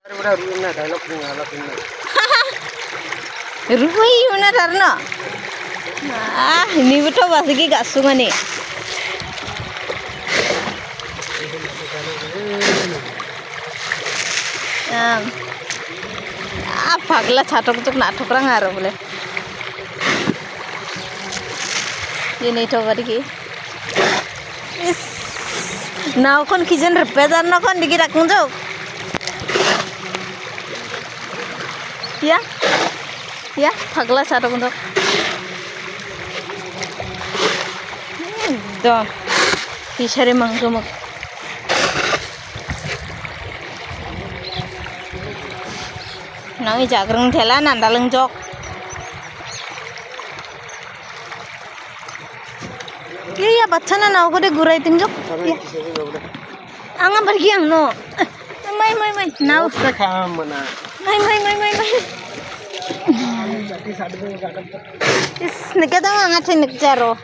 Rupai mana tarno? Ini betul basigi gasungani. Pagla chatok tuk natok rang aro boleh. Ini to barigi. Is now kon kijen repair na kon digi rakung jauh. Ya, pagla chatok tuk. Dong, pisare mangkumuk. Nangi jagrang thela nandaleng jok. Ya baca na naw ko de gurai ting jok. Anga bargi ang no. Mai naw. Mai. Is nikata anga thing nikjaro.